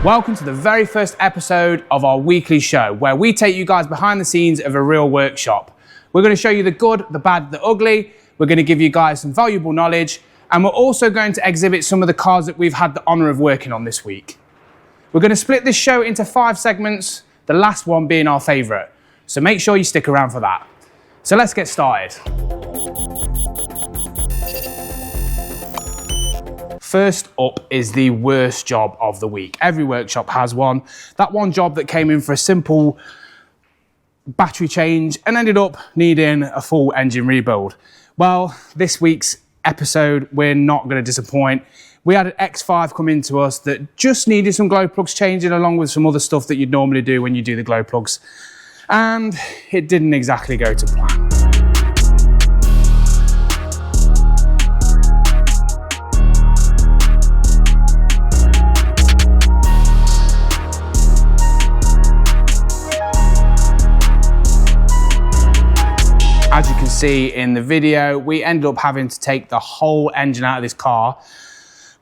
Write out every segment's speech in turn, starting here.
Welcome to the very first episode of our weekly show, where we take you guys behind the scenes of a real workshop. We're going to show you the good, the bad, the ugly. We're going to give you guys some valuable knowledge, and we're also going to exhibit some of the cars that we've had the honour of working on this week. We're going to split this show into 5 segments, the last one being our favourite. So make sure you stick around for that. So let's get started. First up is the worst job of the week. Every workshop has one. That one job that came in for a simple battery change and ended up needing a full engine rebuild. Well, this week's episode, we're not going to disappoint. We had an X5 come into us that just needed some glow plugs changing, along with some other stuff that you'd normally do when you do the glow plugs. And it didn't exactly go to plan. As you can see in the video, we ended up having to take the whole engine out of this car.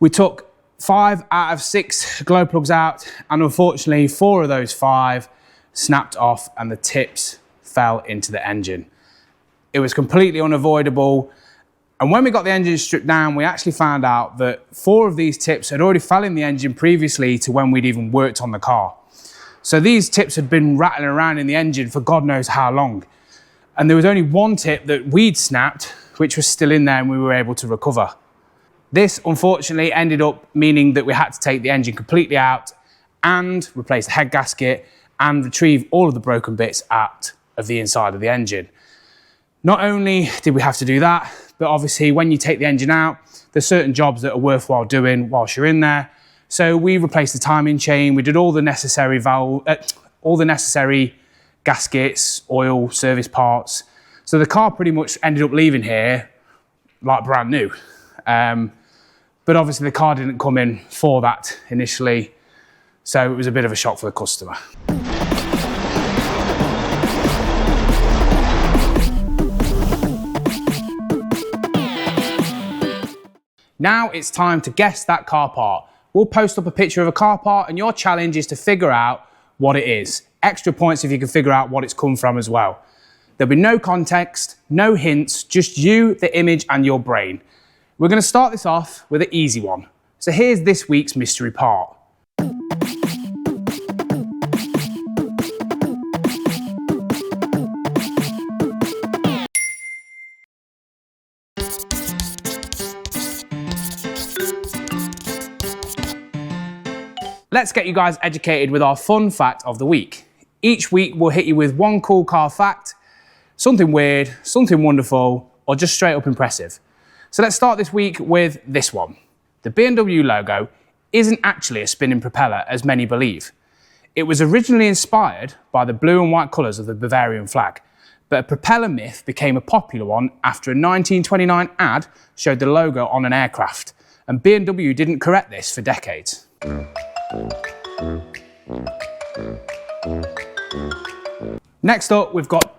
We took 5 out of 6 glow plugs out, and unfortunately 4 of those 5 snapped off and the tips fell into the engine. It was completely unavoidable, and when we got the engine stripped down, we actually found out that 4 of these tips had already fell in the engine previously to when we'd even worked on the car. So these tips had been rattling around in the engine for God knows how long. And there was only one tip that we'd snapped, which was still in there, and we were able to recover. This, unfortunately, ended up meaning that we had to take the engine completely out and replace the head gasket and retrieve all of the broken bits out of the inside of the engine. Not only did we have to do that, but obviously when you take the engine out, there's certain jobs that are worthwhile doing whilst you're in there. So we replaced the timing chain, we did all the necessary gaskets, oil, service parts. So the car pretty much ended up leaving here like brand new. But obviously the car didn't come in for that initially. So it was a bit of a shock for the customer. Now it's time to guess that car part. We'll post up a picture of a car part, and your challenge is to figure out what it is. Extra points if you can figure out what it's come from as well. There'll be no context, no hints, just you, the image, and your brain. We're going to start this off with an easy one. So here's this week's mystery part. Let's get you guys educated with our fun fact of the week. Each week we'll hit you with one cool car fact, something weird, something wonderful, or just straight up impressive. So let's start this week with this one. The BMW logo isn't actually a spinning propeller as many believe. It was originally inspired by the blue and white colours of the Bavarian flag, but a propeller myth became a popular one after a 1929 ad showed the logo on an aircraft, and BMW didn't correct this for decades. Next up, we've got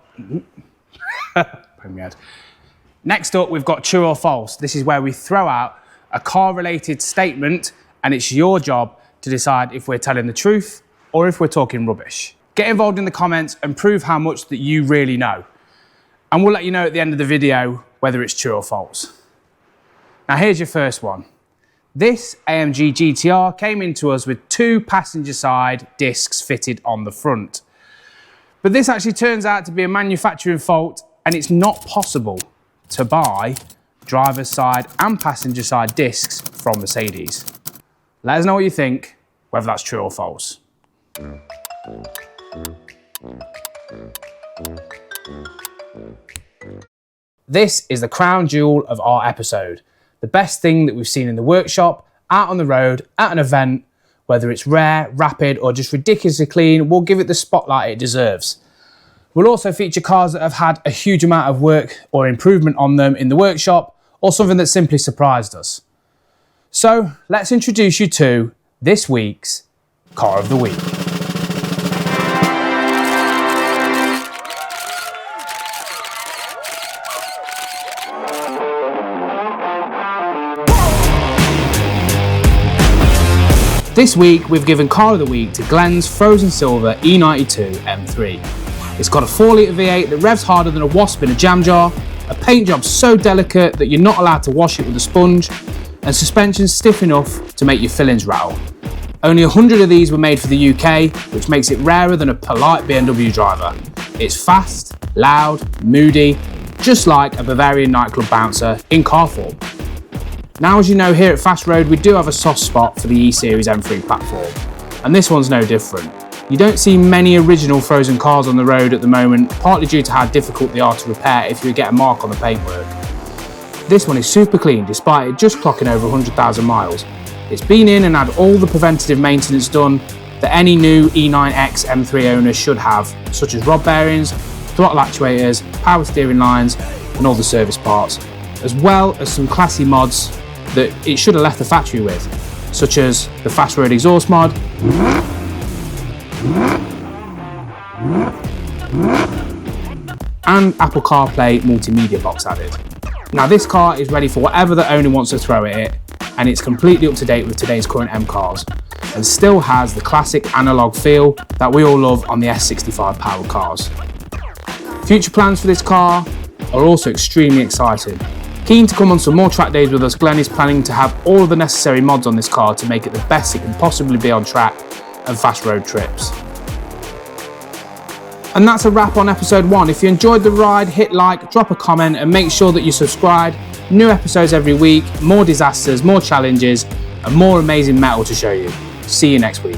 true or false. This is where we throw out a car-related statement, and it's your job to decide if we're telling the truth or if we're talking rubbish. Get involved in the comments and prove how much that you really know. And we'll let you know at the end of the video whether it's true or false. Now here's your first one. This AMG GTR came into us with 2 passenger side discs fitted on the front. But this actually turns out to be a manufacturing fault, and it's not possible to buy driver's side and passenger side discs from Mercedes. Let us know what you think, whether that's true or false. This is the crown jewel of our episode. The best thing that we've seen in the workshop, out on the road, at an event, whether it's rare, rapid, or just ridiculously clean, we'll give it the spotlight it deserves. We'll also feature cars that have had a huge amount of work or improvement on them in the workshop, or something that simply surprised us. So let's introduce you to this week's Car of the Week. This week, we've given Car of the Week to Glenn's Frozen Silver E92 M3. It's got a 4-litre V8 that revs harder than a wasp in a jam jar, a paint job so delicate that you're not allowed to wash it with a sponge, and suspension stiff enough to make your fillings rattle. Only 100 of these were made for the UK, which makes it rarer than a polite BMW driver. It's fast, loud, moody, just like a Bavarian nightclub bouncer in car form. Now, as you know, here at Fast Road, we do have a soft spot for the E-Series M3 platform, and this one's no different. You don't see many original Frozen cars on the road at the moment, partly due to how difficult they are to repair if you get a mark on the paintwork. This one is super clean, despite it just clocking over 100,000 miles. It's been in and had all the preventative maintenance done that any new E9X M3 owner should have, such as rod bearings, throttle actuators, power steering lines, and all the service parts, as well as some classy mods that it should have left the factory with, such as the Fast Road exhaust mod, and Apple CarPlay multimedia box added. Now, this car is ready for whatever the owner wants to throw at it, and it's completely up to date with today's current M cars, and still has the classic analogue feel that we all love on the S65 powered cars. Future plans for this car are also extremely exciting. Keen to come on some more track days with us, Glenn is planning to have all of the necessary mods on this car to make it the best it can possibly be on track and fast road trips. And that's a wrap on episode 1. If you enjoyed the ride, hit like, drop a comment, and make sure that you subscribe. New episodes every week, more disasters, more challenges, and more amazing metal to show you. See you next week.